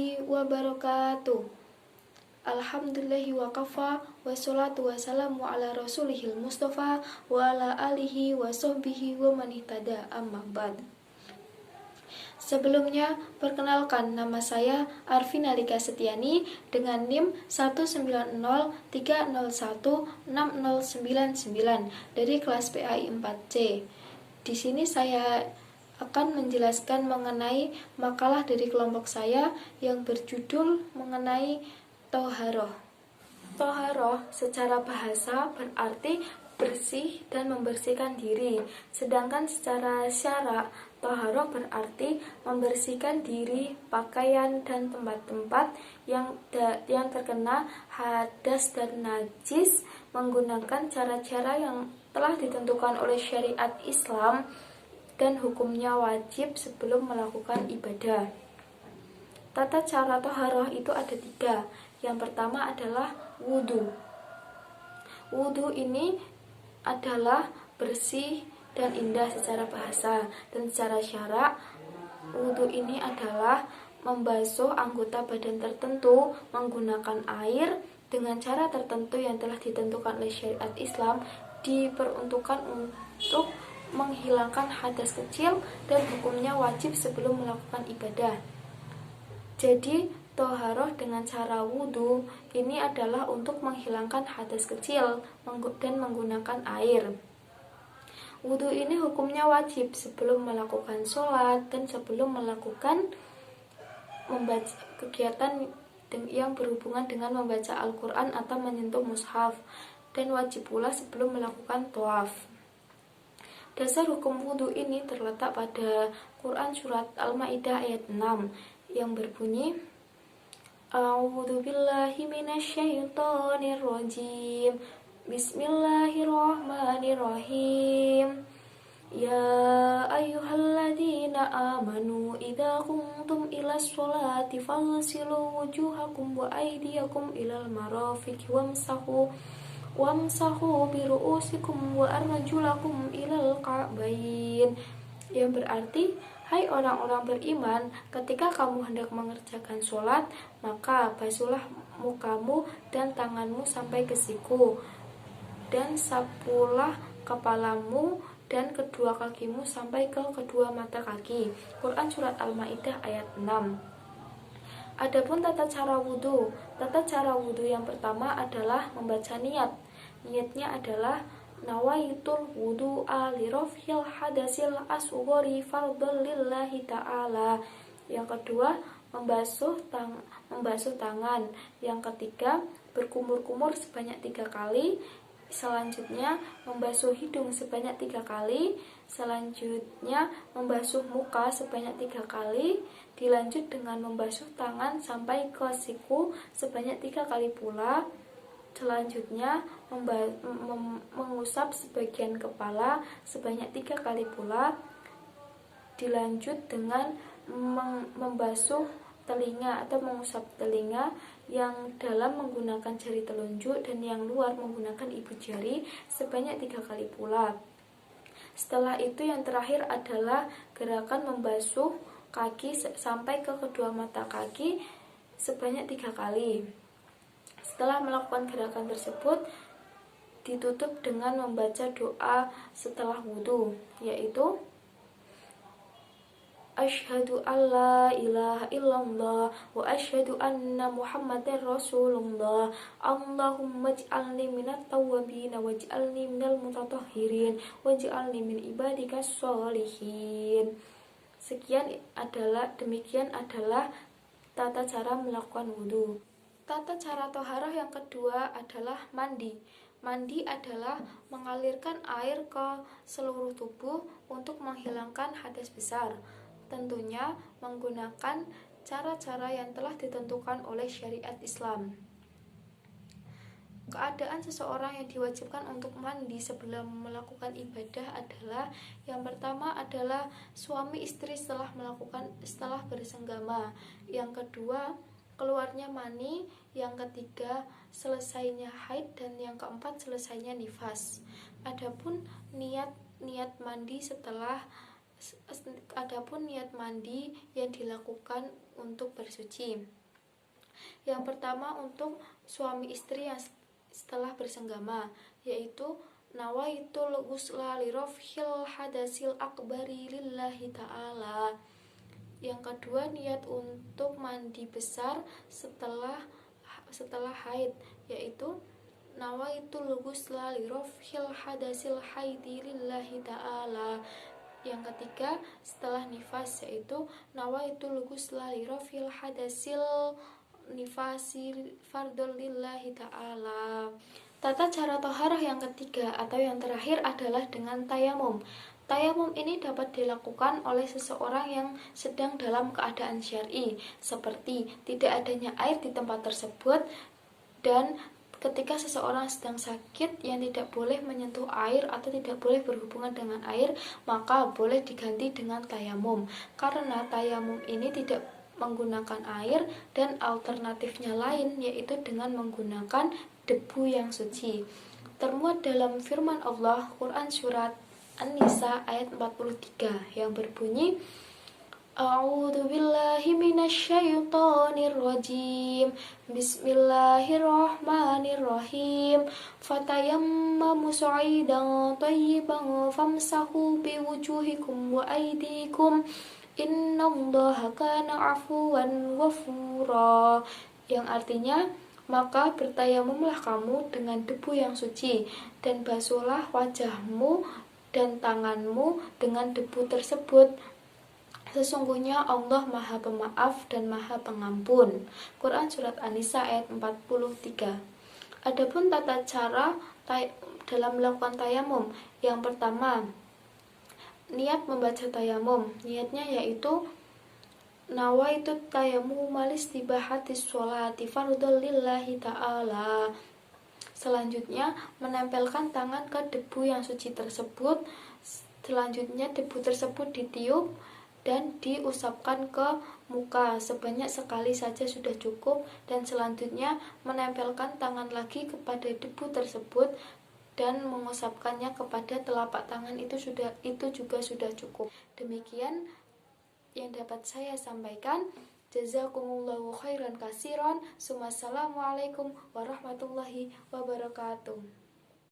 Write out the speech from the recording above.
warahmatullahi wabarakatuh. Alhamdulillahi wa kafa, wassalatu wassalamu ala rasulihil mustafa wa ala alihi wa sahbihi wa man ihtada, amma ba'd. Sebelumnya, perkenalkan, nama saya Arvin Alika Setiani dengan NIM 19030160099 dari kelas PAI 4C. Di sini saya akan menjelaskan mengenai makalah dari kelompok saya yang berjudul mengenai Toharoh. Toharoh secara bahasa berarti bersih dan membersihkan diri, sedangkan secara syara Toharoh berarti membersihkan diri, pakaian, dan tempat-tempat yang terkena hadas dan najis menggunakan cara-cara yang telah ditentukan oleh syariat Islam dan hukumnya wajib sebelum melakukan ibadah. Tata cara toharoh itu ada 3. Yang pertama adalah wudhu. Wudhu ini adalah bersih dan indah secara bahasa, dan secara syara wudhu ini adalah membasuh anggota badan tertentu menggunakan air dengan cara tertentu yang telah ditentukan oleh syariat Islam, diperuntukkan untuk menghilangkan hadas kecil dan hukumnya wajib sebelum melakukan ibadah. Jadi toharoh dengan cara wudhu ini adalah untuk menghilangkan hadas kecil dan menggunakan air. Wudhu ini hukumnya wajib sebelum melakukan sholat dan sebelum melakukan membaca kegiatan yang berhubungan dengan membaca Al-Quran atau menyentuh mushaf, dan wajib pula sebelum melakukan tawaf. Dasar hukum wudhu ini terletak pada Quran Surat Al-Ma'idah ayat 6 yang berbunyi, A'udzu billahi minasyaitonir rajim. Bismillahirrahmanirrahim. Ya ayyuhalladzina amanu idza qumtum ilas sholati faghsilu wujuhakum wa aydiyakum ilal marafiqi wamsahu biru'usikum wa arjulakum ilal ka'bain, yang berarti, hai orang-orang beriman, ketika kamu hendak mengerjakan sholat, maka basuhlah mukamu dan tanganmu sampai ke siku, dan sapulah kepalamu dan kedua kakimu sampai ke kedua mata kaki. Quran Surat Al-Ma'idah ayat 6. Adapun tata cara wudhu. Tata cara wudhu yang pertama adalah membaca niat. Niatnya adalah nawaitul wudu'a li raf'il hadasil asghari fardhan lillahi ta'ala. Yang kedua, membasuh tangan. Yang ketiga, berkumur-kumur sebanyak 3 kali. Selanjutnya, membasuh hidung sebanyak 3 kali. Selanjutnya, membasuh muka sebanyak 3 kali. Dilanjut dengan membasuh tangan sampai ke siku sebanyak 3 kali pula. Selanjutnya, mengusap sebagian kepala sebanyak 3 kali pula. Dilanjut dengan membasuh telinga atau mengusap telinga yang dalam menggunakan jari telunjuk dan yang luar menggunakan ibu jari sebanyak 3 kali pula. Setelah itu yang terakhir adalah gerakan membasuh kaki sampai ke kedua mata kaki sebanyak 3 kali. Setelah melakukan gerakan tersebut, ditutup dengan membaca doa setelah wudhu, yaitu Asyhadu alla ilaha illallah wa asyhadu anna Muhammadar Rasulullah. Allahumma ij'alni minat tawwabin waj'alni minal mutatahhirin waj'alni min ibadikas sholihin. Demikian adalah tata cara melakukan wudhu. Tata cara toharoh yang kedua adalah mandi. Mandi adalah mengalirkan air ke seluruh tubuh untuk menghilangkan hadas besar. Tentunya menggunakan cara-cara yang telah ditentukan oleh syariat Islam. Keadaan seseorang yang diwajibkan untuk mandi sebelum melakukan ibadah adalah, yang pertama adalah suami istri setelah bersenggama, yang kedua keluarnya mani, yang ketiga selesainya haid, dan yang keempat selesainya nifas. Adapun niat mandi yang dilakukan untuk bersuci. Yang pertama untuk suami istri yang setelah bersenggama, yaitu nawaitul ghusla li rafhil hadasil akbari lillahi ta'ala. Yang kedua, niat untuk mandi besar setelah haid, yaitu nawaitul ghusla li rafhil hadasil haidi lillahi ta'ala. Yang ketiga, setelah nifas, yaitu nawaitul ghusla li rafhil hadasil nifasi fardul lillahi ta'ala. Tata cara toharah yang ketiga atau yang terakhir adalah dengan tayamum. Tayamum ini dapat dilakukan oleh seseorang yang sedang dalam keadaan syar'i, seperti tidak adanya air di tempat tersebut, dan ketika seseorang sedang sakit yang tidak boleh menyentuh air atau tidak boleh berhubungan dengan air, maka boleh diganti dengan tayamum. Karena tayamum ini tidak menggunakan air dan alternatifnya lain, yaitu dengan menggunakan debu yang suci. Termuat dalam firman Allah Quran surat An-Nisa ayat 43 yang berbunyi, A'udzu billahi minasyaitonir rajim. Bismillahirrahmanirrahim. Fatayammamu sa'idan thayyiban famsahu biwujuhikum wa aydikum. Innallaha kana 'afuwan ghafura. Yang artinya, maka bertayamumlah kamu dengan debu yang suci dan basuhlah wajahmu dan tanganmu dengan debu tersebut. Sesungguhnya Allah Maha Pemaaf dan Maha Pengampun. Quran surat An-Nisa ayat 43. Adapun tata cara dalam melakukan tayamum. Yang pertama, niat membaca tayamum. Niatnya yaitu nawaitu tayamum listibahatis sholati fardhul lillahi ta'ala. Selanjutnya, menempelkan tangan ke debu yang suci tersebut. Selanjutnya, debu tersebut ditiup dan diusapkan ke muka sebanyak sekali saja sudah cukup, dan selanjutnya menempelkan tangan lagi kepada debu tersebut dan mengusapkannya kepada telapak tangan itu juga sudah cukup. Demikian yang dapat saya sampaikan. Jazakumullahu khairan katsiran. Wassalamualaikum warahmatullahi wabarakatuh.